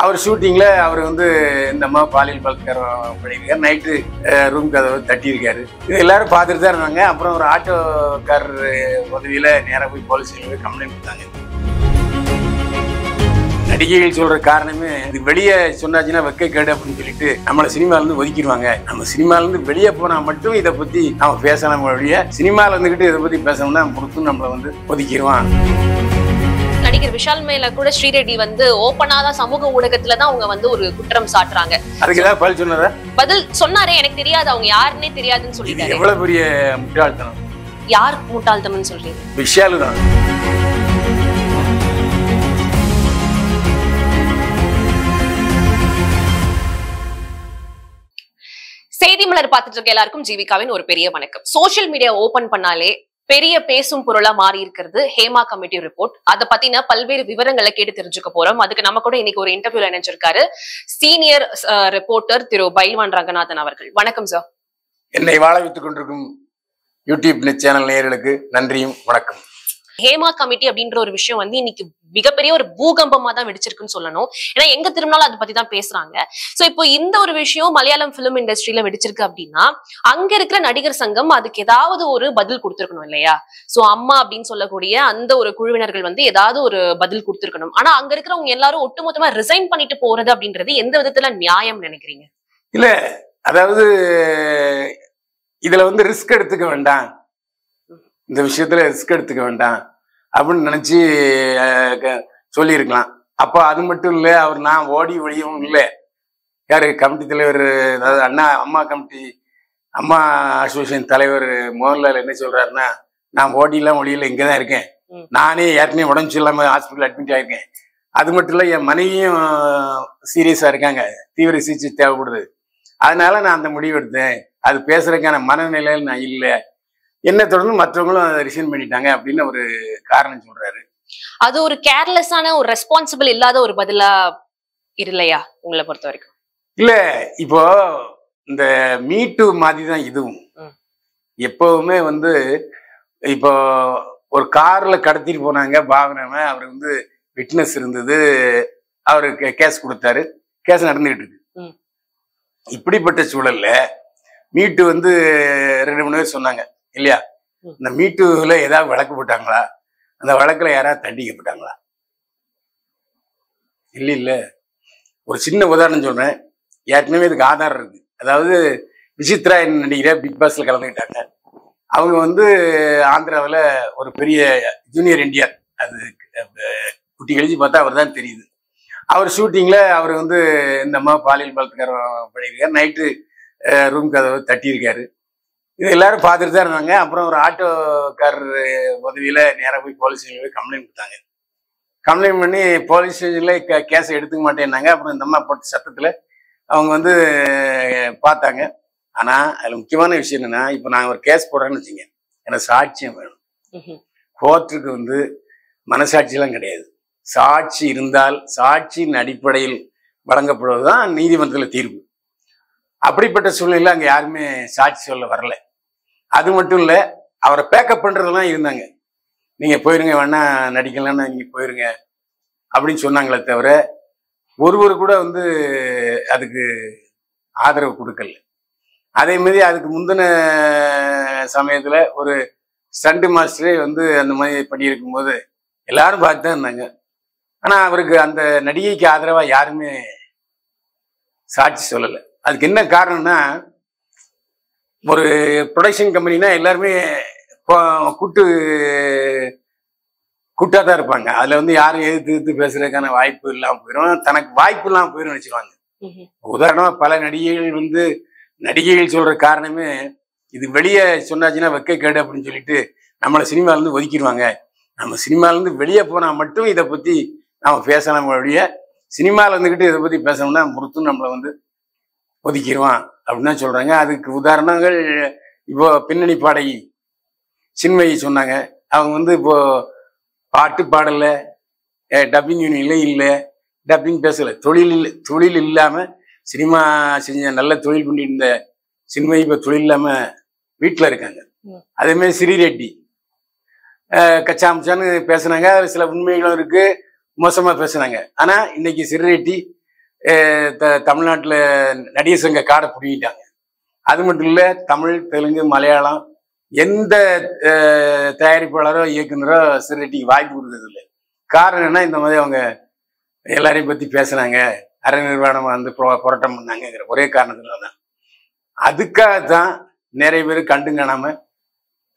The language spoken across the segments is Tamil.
அவர் ஷூட்டிங்ல அவர் வந்து இந்த அம்மா பாலியல் பலாத்காரம் பண்ணியிருக்காரு. நைட்டு ரூம் கதவை தட்டியிருக்காரு. இது எல்லாரும் பார்த்துட்டு தான் இருந்தாங்க. அப்புறம் ஒரு ஆட்டோக்காரர் உதவியில நேராக போய் போலீஸ் ஸ்டேஷன்ல கம்ப்ளைண்ட் கொடுத்தாங்க. நடிகைகள் சொல்ற காரணமே இது வெளியே சொன்னாச்சுன்னா வெக்க கேடு அப்படின்னு சொல்லிட்டு நம்மளை சினிமால இருந்து ஒதுக்கிடுவாங்க. நம்ம சினிமால இருந்து வெளியே போனா மட்டும் இதை பத்தி நம்ம பேசலாம். வழிய சினிமால இருந்துகிட்டு இதை பத்தி பேசணும்னா முழுத்தும் நம்மளை வந்து ஒதுக்கிடுவான். நடிகர் விஷால் மேல கூட ஸ்ரீரெட்டி வந்து ஓப்பனாதான் சமூக ஊடகத்துலதான் அவங்க வந்து ஒரு குற்றம் சாட்டுறாங்க. அதுக்கு ஏதாவது பதில் சொன்னாரா? பதில் சொன்னாரே, எனக்கு தெரியாது, அவங்க யாருன்னே தெரியாதுன்னு சொல்லிட்டாரு. எவ்வளவு பெரிய முட்டாள்தனம்! யார் முட்டாள்தனம்னு சொல்றீங்க? விஷாலு தான். செய்தி மலர் பார்த்துட்டு இருக்க எல்லாருக்கும் ஜீவிகாவின் ஒரு பெரிய வணக்கம். சோசியல் மீடியா ஓபன் பண்ணாலே பெரிய பேசும் பொருளா மாறி இருக்கிறது ஹேமா கமிட்டி ரிப்போர்ட். அதை பத்தின பல்வேறு விவரங்களை கேட்டு தெரிஞ்சுக்க போறோம். அதுக்கு நம்ம கூட இன்னைக்கு ஒரு இன்டர்வியூல இணைஞ்சிருக்காரு சீனியர் ரிப்போர்ட்டர் திரு பைல்வான் ரங்கநாதன் அவர்கள். வணக்கம் சார். என்னை வாழ வைத்துக் கொண்டிருக்கும் யூடியூப் சேனல் நேயர்களுக்கு நன்றியும் வணக்கம். ஹேமா கமிட்டி அப்படின்ற ஒரு விஷயம் வந்து இன்னைக்கு மிகப்பெரிய ஒரு பூகம்பமா தான் வெடிச்சிருக்குன்னு சொல்லணும். ஏன்னா எங்க திரும்பினாலும் அதை பத்தி தான் பேசுறாங்க. சோ இப்போ இந்த ஒரு விஷயம் மலையாளம் பிலிம் இண்டஸ்ட்ரியில வெடிச்சிருக்கு அப்படின்னா அங்க இருக்கிற நடிகர் சங்கம் அதுக்கு ஏதாவது ஒரு பதில் கொடுத்திருக்கணும் இல்லையா? சோ அம்மா அப்படின்னு சொல்லக்கூடிய அந்த ஒரு குழுவினர்கள் வந்து ஏதாவது ஒரு பதில் கொடுத்திருக்கணும். ஆனா அங்க இருக்கிறவங்க எல்லாரும் ஒட்டுமொத்தமா ரிசைன் பண்ணிட்டு போறது அப்படின்றது எந்த விதத்துல நியாயம் நினைக்கிறீங்க? இல்ல, அதாவது இதுல வந்து ரிஸ்க் எடுத்துக்க வேண்டாம், இந்த விஷயத்துல ரிஸ்க் எடுத்துக்க வேண்டாம் அப்படின்னு நினைச்சு சொல்லியிருக்கலாம். அப்போ அது மட்டும் இல்லை, அவர் நான் ஓடி ஒழியவும் இல்லை. யாரு கமிட்டி தலைவர், அதாவது அம்மா கமிட்டி அம்மா அசோசியேஷன் தலைவர் மோகன்லால் என்ன சொல்றாருன்னா, நான் ஓடிலாம் ஒழியில இங்கே தான் இருக்கேன். நானே ஏற்கனவே உடம்பு சரியில்லாமல் ஹாஸ்பிட்டல் அட்மிட் ஆயிருக்கேன். அது மட்டும் இல்லை, என் மனைவியும் சீரியஸாக இருக்காங்க, தீவிர சிகிச்சை தேவைப்படுது. அதனால நான் அந்த முடிவு எடுத்தேன். அது பேசுறதுக்கான மனநிலையில் நான் இல்லை. என்ன தொடர்ந்து மற்றவங்களும் அதை ரிசைன் பண்ணிட்டாங்க அப்படின்னு ஒரு காரணம் சொல்றாரு. அது ஒரு கேர்லெஸ்ஸான ஒரு ரெஸ்பான்சிபிள் இல்லாத ஒரு பதிலா இல்லையா உங்களை பொறுத்த வரைக்கும்? இல்ல, இப்போ இந்த மீட்டு மாதிரி தான் இதுவும். எப்பவுமே வந்து இப்போ ஒரு கார்ல கடத்திட்டு போனாங்க பாவனவன், அவர் வந்து விட்னஸ் இருந்தது, அவருக்கு கேஸ் கொடுத்தாரு, கேஸ் நடந்துகிட்டு இருக்கு. இப்படிப்பட்ட சூழல்ல மீட்டு வந்து 2-3 பேர் சொன்னாங்க இல்லையா? இந்த மீட்டுல ஏதாவது வழக்கு போட்டாங்களா? அந்த வழக்குல யாராவது தண்டிக்கப்பட்டாங்களா? இல்ல. ஒரு சின்ன உதாரணம் சொல்றேன், ஏற்கனவே இதுக்கு ஆதாரம் இருக்கு. அதாவது விசித்ரா என்ன நடிகிற பிக் பாஸ்ல கலந்துக்கிட்டாங்க. அவங்க வந்து ஆந்திராவில் ஒரு பெரிய ஜூனியர் என்டிஆர், அது குட்டி கழிச்சு பார்த்தா அவர் தான் தெரியுது. அவர் ஷூட்டிங்ல அவர் வந்து இந்த அம்மா பாலியல் பலாத்காரம் பண்ணியிருக்காரு. நைட்டு ரூம் கதவை தட்டியிருக்காரு. இது எல்லாரும் பார்த்துட்டு தான் இருந்தாங்க. அப்புறம் ஒரு ஆட்டோக்காரர் உதவியில நேராக போய் போலீஸ் ஸ்டேஷன்ல போய் கம்ப்ளைண்ட் கொடுத்தாங்க. கம்ப்ளைண்ட் பண்ணி போலீஸ் ஸ்டேஷன்ல கேஸை எடுத்துக்க மாட்டேன்னாங்க. அப்புறம் இந்த அம்மா போட்ட சத்தத்தில் அவங்க வந்து பார்த்தாங்க. ஆனால் அதில் முக்கியமான விஷயம் என்னன்னா, இப்போ நான் ஒரு கேஸ் போடுறேன்னு வச்சுங்க, எனக்கு சாட்சியம் வேணும். கோர்ட்டுக்கு வந்து மனசாட்சியெல்லாம் கிடையாது. சாட்சி இருந்தால் சாட்சியின் அடிப்படையில் வழங்கப்படுவதுதான் நீதிமன்றத்தில் தீர்ப்பு. அப்படிப்பட்ட சூழ்நிலையில் அங்கே யாருமே சாட்சி சொல்ல வரல. அது மட்டும் இல்லை, அவரை பேக்கப் பண்ணுறதெல்லாம் இருந்தாங்க. நீங்கள் போயிருங்க, வேணா நடிக்கலன்னா நீங்கள் போயிருங்க அப்படின்னு சொன்னாங்களே தவிர ஒருவர் கூட வந்து அதுக்கு ஆதரவு கொடுக்கல. அதே மாதிரி அதுக்கு முந்தின சமயத்தில் ஒரு ஸ்டண்ட் மாஸ்டரே வந்து அந்த மாதிரி பண்ணியிருக்கும் போது எல்லாரும் பார்த்து தான் இருந்தாங்க. ஆனால் அவருக்கு அந்த நடிகைக்கு ஆதரவாக யாருமே சாட்சி சொல்லலை. அதுக்கு என்ன காரணம்னா, ஒரு ப்ரொடக்ஷன் கம்பெனினா எல்லாருமே கூட்டாக தான் இருப்பாங்க. அதில் வந்து யாரும் எதிர்த்து பேசுறதுக்கான வாய்ப்பு இல்லாமல் போயிடும், தனக்கு வாய்ப்பு இல்லாமல் போயிடும் நினச்சிருவாங்க. உதாரணமாக பல நடிகைகள் சொல்ற காரணமே இது வெளியே சொன்னாச்சுன்னா வெக்க கேடு அப்படின்னு சொல்லிட்டு நம்மளை சினிமாலேருந்து ஒதுக்கிடுவாங்க. நம்ம சினிமாலேருந்து வெளியே போனால் மட்டும் இதை பற்றி நம்ம பேசலாம். வழிய சினிமாவில் இருந்துக்கிட்டு இதை பற்றி பேசணும்னா முழுத்தும் நம்மளை வந்து ஒதுக்கிடுவான் அப்படின்னு தான் சொல்றாங்க. அதுக்கு உதாரணங்கள் இப்போ பின்னணி பாடகி சின்மயி சொன்னாங்க. அவங்க வந்து இப்போ பாட்டு பாடல, டப்பிங் யூனியன்ல இல்லை, டப்பிங் பேசலை, தொழில் இல்லாமல் சினிமா செஞ்ச நல்ல தொழில் பண்ணிட்டு இருந்த சின்மயி இப்போ தொழில் இல்லாமல் வீட்டில் இருக்காங்க. அதேமாதிரி ஸ்ரீரெட்டி கச்சாமிச்சான்னு பேசுனாங்க. சில உண்மைகளும் இருக்கு, மோசமாக பேசுனாங்க. ஆனால் இன்னைக்கு ஸ்ரீரெட்டி தமிழ்நாட்டில் நடிகர் சங்க காடை பிடிக்கிட்டாங்க. அது மட்டும் இல்லை, தமிழ், தெலுங்கு, மலையாளம் எந்த தயாரிப்பாளரோ இயக்குனரோ சிறுட்டிக்கு வாய்ப்பு கொடுத்தது இல்லை. காரணம் என்ன, இந்த மாதிரி அவங்க எல்லாரையும் பற்றி பேசுனாங்க, அரை நிர்வாணமாக வந்து போராட்டம் பண்ணாங்கிற ஒரே காரணத்துல தான். அதுக்காகத்தான் நிறைய பேர் கண்டு காணாம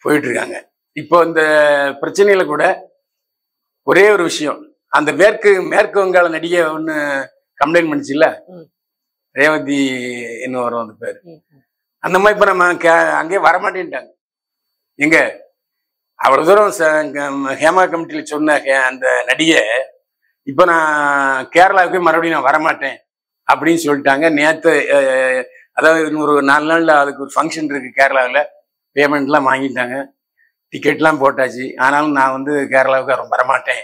போயிட்டு இருக்காங்க. இப்போ இந்த பிரச்சனையில கூட ஒரே ஒரு விஷயம், அந்த மேற்கு வங்காள நடிகை ஒன்று கம்ப்ளைண்ட் பண்ணிச்சுல்ல, ரேவதி என்ன வரும் அந்த பேர், அந்த மாதிரி இப்போ நம்ம அங்கேயே வரமாட்டேன்ட்டாங்க. எங்க அவ்வளவு தூரம் ஹேமா கமிட்டியில் சொன்ன அந்த நடிகை இப்போ நான் கேரளாவுக்கு மறுபடியும் நான் வரமாட்டேன் அப்படின்னு சொல்லிட்டாங்க. நேற்று அதாவது இன்னொரு 4 நாள்ல அதுக்கு ஒரு ஃபங்க்ஷன் இருக்கு கேரளாவில், பேமெண்ட்லாம் வாங்கிட்டாங்க, டிக்கெட்லாம் போட்டாச்சு. ஆனாலும் நான் வந்து கேரளாவுக்கு வரமாட்டேன்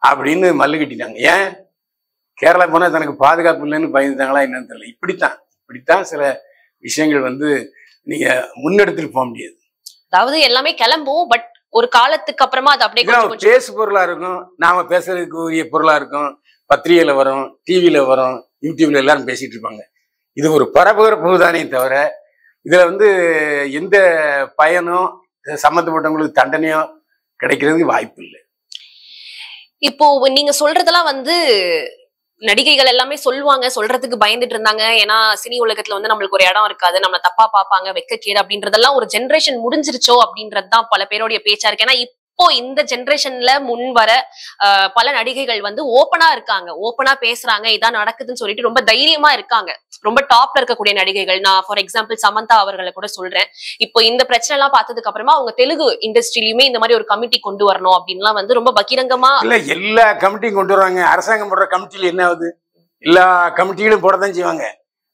அப்படின்னு மல்லு கட்டிட்டாங்க. ஏன் கேரளா போனால் தனக்கு பாதுகாப்பு இல்லைன்னு பயந்துட்டாங்களா என்னன்னு தெரியல. இப்படித்தான் சில விஷயங்கள் வந்து நீங்க முன்னெடுத்துட்டு போக முடியாது. அதாவது எல்லாமே கிளம்பும், பட் ஒரு காலத்துக்கு அப்புறமா அது அப்படியே பேசு பொருளா இருக்கும், நாம பேசுறதுக்கு உரிய பொருளா இருக்கும். பத்திரிகையில வரும், டிவியில வரும், யூடியூப்ல எல்லாரும் பேசிட்டு இருப்பாங்க. இது ஒரு பரபரப்பு தானே தவிர இதுல வந்து எந்த பயனும் சம்மந்தப்பட்டவங்களுக்கு தண்டனையோ கிடைக்கிறதுக்கு வாய்ப்பு இல்லை. இப்போ நீங்க சொல்றதெல்லாம் வந்து நடிகைகள் எல்லாமே சொல்லுவாங்க, சொல்றதுக்கு பயந்துட்டு இருந்தாங்க. ஏன்னா சினி உலகத்துல வந்து நம்மளுக்கு ஒரு இடம் இருக்காது, நம்மள தப்பா பாப்பாங்க, வெக்கக்கேடு அப்படின்றதெல்லாம் ஒரு ஜென்ரேஷன் முடிஞ்சிருச்சோ அப்படின்றதுதான் பல பேருடைய பேச்சா இருக்கு. ஏன்னா இப்போ இந்த ஜென்ரேஷன்ல முன் வர பல நடிகைகள் வந்து ஓப்பனா இருக்காங்க, ஓப்பனா பேசுறாங்க, இதான் நடக்குதுன்னு சொல்லிட்டு ரொம்ப தைரியமா இருக்காங்க. ரொம்ப டாப்ல இருக்கக்கூடிய நடிகைகள், நான் ஃபார் எக்ஸாம்பிள் சமந்தா அவர்களை கூட சொல்றேன். இப்போ இந்த பிரச்சனை எல்லாம் பார்த்ததுக்கு அப்புறமா அவங்க தெலுங்கு இண்டஸ்ட்ரியிலுமே இந்த மாதிரி ஒரு கமிட்டி கொண்டு வரணும் அப்படின்லாம் வந்து ரொம்ப பகிரங்கமா இல்ல எல்லா கமிட்டியும் கொண்டு வருவாங்க. அரசாங்கம் போடுற கமிட்டியில என்ன ஆகுது, எல்லா கமிட்டிகளும் போடத்தான் செய்வாங்க.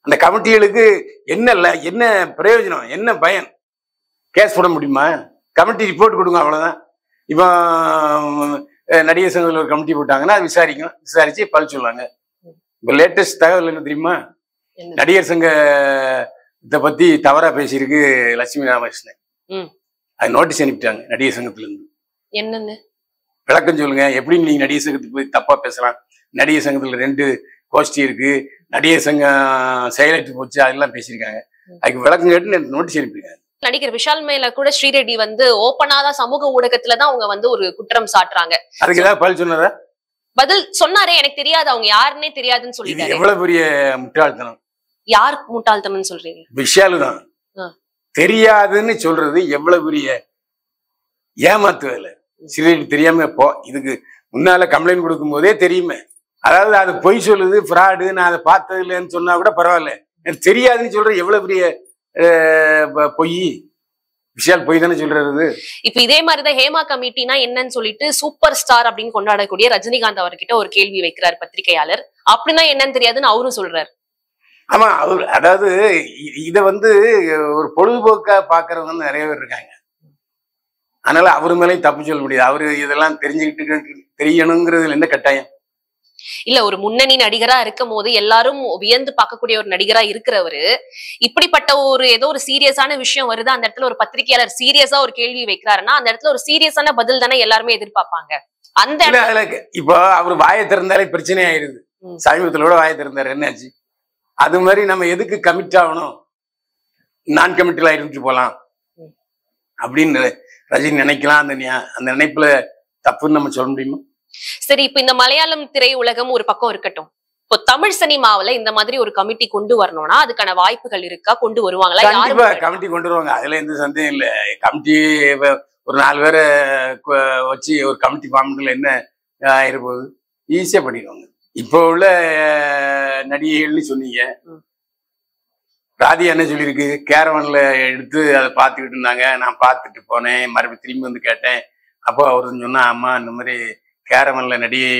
அந்த கமிட்டிகளுக்கு என்ன பிரயோஜனம், என்ன பயன்? கேஸ் போட முடியுமா? கமிட்டி ரிப்போர்ட் கொடுங்க, அவ்வளவுதான். இப்போ நடிகர் சங்கத்தில் ஒரு கமிட்டி போட்டாங்கன்னா அது விசாரிச்சு பல் சொல்லுவாங்க. இப்போ லேட்டஸ்ட் தகவல் என்ன தெரியுமா, நடிகர் சங்க இதை பத்தி தவறா பேசியிருக்கு லட்சுமி ராமகிருஷ்ணன். அது நோட்டீஸ் அனுப்பிட்டாங்க நடிகர் சங்கத்துல இருந்து. என்னன்னு விளக்கம் சொல்லுங்க, எப்படி நீங்க நடிகர் சங்கத்துக்கு போய் தப்பா பேசலாம்? நடிகர் சங்கத்துல 2 கோஷ்டி இருக்கு, நடிகர் சங்கம் செயலற்று போச்சு, அதெல்லாம் பேசியிருக்காங்க. அதுக்கு விளக்கம் கேட்டு நோட்டீஸ் அனுப்பியிருக்காங்க. நடிகர் விஷால் மேல கூட ஸ்ரீரெட்டி வந்து ஓப்பனா தான் சமூக ஊடகத்துலதான் அவங்க வந்து ஒரு குற்றம் சாட்டுறாங்க. அதுக்கு ஏதாவது பதில் சொன்னதா? பதில் சொன்னாரே, எனக்கு தெரியாது, அவங்க யாருன்னே தெரியாதுன்னு சொல்லிட்டாரு. எவ்வளவு பெரிய முட்டாள்தனம்! யார் முட்டாள்தனம் சொல்றீங்க? விஷாலு தான். தெரியாதுன்னு சொல்றது எவ்வளவு பெரிய ஏமாத்து வேலை. ஸ்ரீரெட்டி தெரியாம இதுக்கு முன்னால கம்ப்ளைண்ட் கொடுக்கும் போதே தெரியுமே. அதாவது அது பொய் சொல்லுது, ஃப்ராடு, நான் அதை பார்த்தது இல்லைன்னு சொன்னா கூட பரவாயில்ல, எனக்கு தெரியாதுன்னு சொல்றது எவ்வளவு பெரிய பொய். விஷால் பொய் தானே சொல்றது. இப்ப இதே மாதிரிதான் ஹேமா கமிட்டினா என்னன்னு சொல்லிட்டு சூப்பர் ஸ்டார் அப்படின்னு கொண்டாடக்கூடிய ரஜினிகாந்த் அவர்கிட்ட ஒரு கேள்வி வைக்கிறார் பத்திரிகையாளர். அப்படின்னா என்னன்னு தெரியாதுன்னு அவரும் சொல்றாரு. ஆமா, அவர் அதாவது இத வந்து ஒரு பொழுதுபோக்கா பாக்குறவங்க நிறைய பேர் இருக்காங்க. அதனால அவரு மேலேயும் தப்பு சொல்ல முடியாது. அவரு இதெல்லாம் தெரிஞ்சுக்கிட்டு தெரியணுங்கிறதுல என்ன கட்டாயம் இல்ல. ஒரு முன்னணி நடிகரா இருக்கும் போது எல்லாரும் வியந்து பார்க்கக்கூடிய ஒரு நடிகரா இருக்கிறவரு இப்படிப்பட்ட ஒரு ஏதோ ஒரு சீரியஸான விஷயம் வருது, அந்த இடத்துல ஒரு பத்திரிகையாளர் சீரியஸா ஒரு கேள்வி வைக்கிறாருன்னா அந்த இடத்துல ஒரு சீரியஸான பதில் தானே எல்லாருமே எதிர்பார்ப்பாங்க. அந்த இப்போ அவர் வாயை திறந்தாலே பிரச்சனை ஆயிருது. சமீபத்துல கூட வாயை திறந்தாரு, என்னாச்சு? அது மாதிரி நம்ம எதுக்கு கமிட் ஆகணும், நான் கமிட்டில இருந்துட்டு போலாம் அப்படின்னு ரஜினி நினைக்கலாம். அந்த நினைப்புல தப்புன்னு நம்ம சொல்ல முடியுமா? சரி, இப்ப இந்த மலையாளம் திரையுலகம் ஒரு பக்கம் இருக்கட்டும், இப்போ தமிழ் சினிமாவில இந்த மாதிரி ஒரு கமிட்டி கொண்டு வரணும்னா அதுக்கான வாய்ப்புகள் இருக்கா? கொண்டு வருவாங்களா? கண்டிப்பா கமிட்டி கொண்டு வருவாங்க, அதுல எந்த சந்தேகம் இல்ல. கமிட்டி ஒரு 4 பேரை வச்சு ஒரு கமிட்டி ஃபார்ம்ல என்ன ஆயிருப்போகுது, ஈஸியா பண்ணிடுவாங்க. இப்போ உள்ள நடிகைகள்னு சொன்னீங்க, ராதியா என்ன சொல்லியிருக்கு, கேரவன்ல எடுத்து அதை பார்த்துக்கிட்டு இருந்தாங்க, நான் பார்த்துட்டு போனேன், மறுபடியும் திரும்பி வந்து கேட்டேன். அப்போ அவரு சொன்னா, அம்மா இந்த மாதிரி கேரவன்ல நடிகை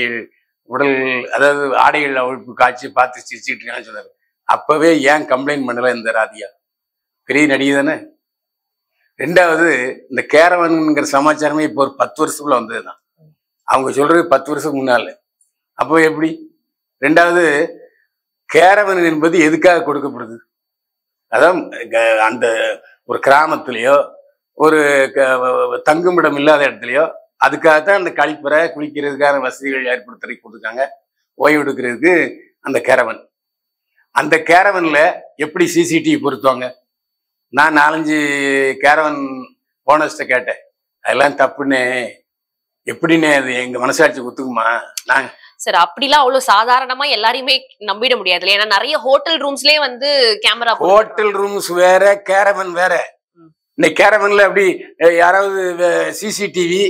உடல் அதாவது ஆடைகள் அவிழ்ப்பு காட்சி பார்த்து சிரிச்சுக்கிட்டு இருக்கான்னு சொன்னாரு. அப்பவே ஏன் கம்ப்ளைண்ட் பண்ணல இந்த ராதியா? பெரிய நடிகை தானே. 2வது, இந்த கேரவன்ங்கிற சமாச்சாரமே இப்போ ஒரு 10 வருஷத்துக்குள்ள வந்ததுதான். அவங்க சொல்றது 10 வருஷத்துக்கு முன்னால. அப்போ எப்படி? 2வது, கேரவன் என்பது எதுக்காக கொடுக்கப்படுது? அதான் அந்த ஒரு கிராமத்திலேயோ ஒரு தங்குமிடம் இல்லாத இடத்துலயோ அதுக்காகத்தான் அந்த கழிப்பறை, குளிக்கிறதுக்கான வசதிகள் ஏற்படுத்தி கொடுத்துருக்காங்க. ஓய்வு எடுக்கிறதுக்கு அந்த கேரவன். அந்த கேரவன்ல எப்படி சிசிடிவி பொருத்துவாங்க? நான் 4-5 கேரவன் ஓனர்ஸ்ட கேட்டேன். அதெல்லாம் தப்புன்னு. எப்படின்னு அது எங்க மனசாட்சி ஒத்துக்குமா? நான் சார் அப்படிலாம் அவ்வளவு சாதாரணமா எல்லாரையுமே நம்பிட முடியாது இல்லையா? ஏன்னா நிறைய ஹோட்டல் ரூம்ஸ்லயே வந்து கேமரா. ஹோட்டல் ரூம்ஸ் வேற, கேரவன் வேற. இந்த கேரவன்ல அப்படி யாராவது சிசிடிவி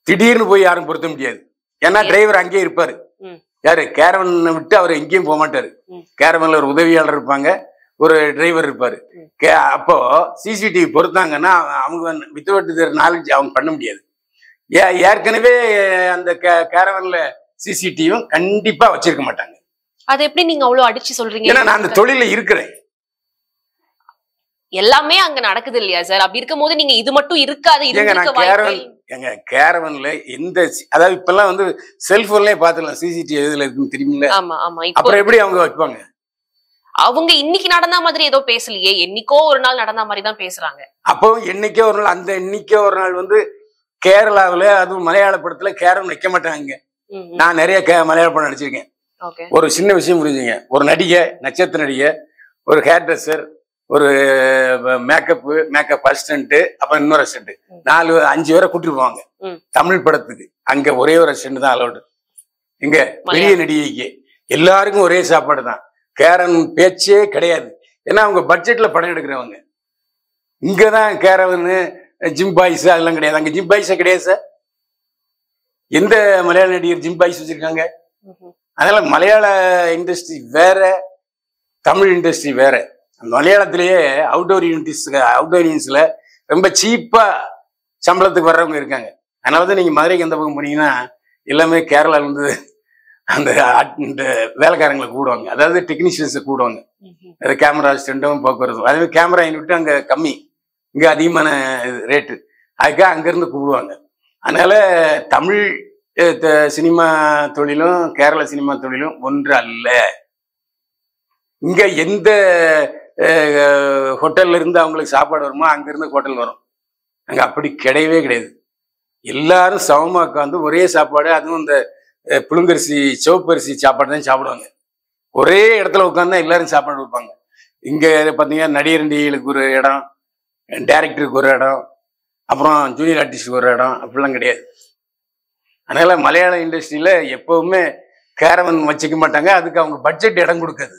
திடீர்னு போய் யாரும் பொருத்த முடியாது. ஏன்னா டிரைவர் அங்கேயே இருப்பாரு. யாரு? கேரவன் விட்டு அவர் எங்கேயும் போக மாட்டாரு. கேரவன்ல ஒரு உதவியாளர் இருப்பாங்க, ஒரு டிரைவர் இருப்பாரு. அப்போ சிசிடிவி பொறுத்தாங்கன்னா அவங்க வித்தவுட் நாலேஜ் அவங்க பண்ண முடியாது. ஏற்கனவே அந்த கேரவன்ல சிசிடிவியும் கண்டிப்பா வச்சிருக்க மாட்டாங்க. அது எப்படி நீங்க அவ்வளவு அடிச்சு சொல்றீங்க? ஏன்னா நான் அந்த தொழில இருக்கிறேன். எல்லாமே அங்க நடக்குது இல்லையா சார்? அப்படி இருக்கும் போது நீங்க இது மட்டும் இருக்காது. எங்க கேரவன்ல எந்த, அதாவது இப்பெல்லாம் வந்து செல்போன்லயே பாத்துக்கலாம் சிசிடிவி எதுல இருக்குன்னு தெரியுமில்ல. ஆமா ஆமா. அப்புறம் எப்படி அவங்க வைப்பாங்க? அவங்க இன்னைக்கு நடந்த மாதிரி ஏதோ பேசலையே, என்னைக்கோ ஒரு நாள் நடந்த மாதிரி தான் பேசுறாங்க. அப்போ என்னைக்கோ ஒரு நாள், அந்த என்னைக்கோ ஒரு நாள் வந்து கேரளாவில, அதுவும் மலையாள படத்துல கேரவன் வைக்க மாட்டாங்க. நான் நிறைய மலையாள படம் நடிச்சிருக்கேன். ஒரு சின்ன விஷயம் புரிஞ்சுங்க. ஒரு நடிகை, நட்சத்திர நடிகை, ஒரு ஹேர் ட்ரெஸ்ஸர், ஒரு மேக்கப் அசிஸ்டன்ட், அப்புறம் இன்னொரு அசிஸ்டன்ட், 4-5 பேரை கூட்டிட்டு போவாங்க தமிழ் படத்துக்கு. அங்க ஒரே ஒரு அசிஸ்டன்ட் தான் அலௌடு. இங்க பெரிய நடிகைக்கு எல்லாருக்கும் ஒரே சாப்பாடு தான். கேரவன் பேச்சே கிடையாது. ஏன்னா அவங்க பட்ஜெட்ல படம் எடுக்கிறவங்க. இங்கதான் கேரவன், ஜிம் பாய்ஸ் அதெல்லாம் கிடையாது. அங்க ஜிம் பாய்ஸே கிடையாது சார். எந்த மலையாள நடிகர் ஜிம் பாய்ஸ் வச்சிருக்காங்க? அதனால மலையாள இண்டஸ்ட்ரி வேற, தமிழ் இண்டஸ்ட்ரி வேற. மலையாளத்திலேயே அவுட்டோர் யூனிட்ஸ்ல ரொம்ப சீப்பா சம்பளத்துக்கு வர்றவங்க இருக்காங்க. அதனாலதான் நீங்க மதுரைக்கு எந்த பக்கம் போனீங்கன்னா எல்லாமே கேரளால இருந்து அந்த வேலைக்காரங்களை கூடுவாங்க. அதாவது டெக்னீஷியன்ஸை கூடுவாங்க. அது கேமரா அசிஸ்டன்ட்டும் போக்குவரத்து. அதே கேமரா யூனிட் அங்க கம்மி, இங்க அதிகமான ரேட்டு. அதுக்காக அங்கிருந்து கூடுவாங்க. அதனால தமிழ் சினிமா தொழிலும் கேரள சினிமா தொழிலும் ஒன்று அல்ல. இங்க எந்த ஹோட்டல்ல இருந்து அவங்களுக்கு சாப்பாடு வருமோ அங்கிருந்து ஹோட்டல் வரும். அங்க அப்படி கிடையவே கிடையாது. எல்லாரும் சமமா உட்காந்து ஒரே சாப்பாடு, அதுவும் இந்த புழுங்கரிசி, சிவப்பரிசி சாப்பாடு தான் சாப்பிடுவாங்க. ஒரே இடத்துல உட்காந்து எல்லாரும் சாப்பாடு கொடுப்பாங்க. இங்க பாத்தீங்கன்னா நடிகர் நடிகைகளுக்கு ஒரு இடம், டைரக்டருக்கு ஒரு இடம், அப்புறம் ஜூனியர் ஆர்டிஸ்டுக்கு ஒரு இடம், அப்படிலாம் கிடையாது. அதனால மலையாள இண்டஸ்ட்ரியில எப்பவுமே கேரவன் வச்சுக்க மாட்டாங்க. அதுக்கு அவங்க பட்ஜெட் இடம் கொடுக்காது.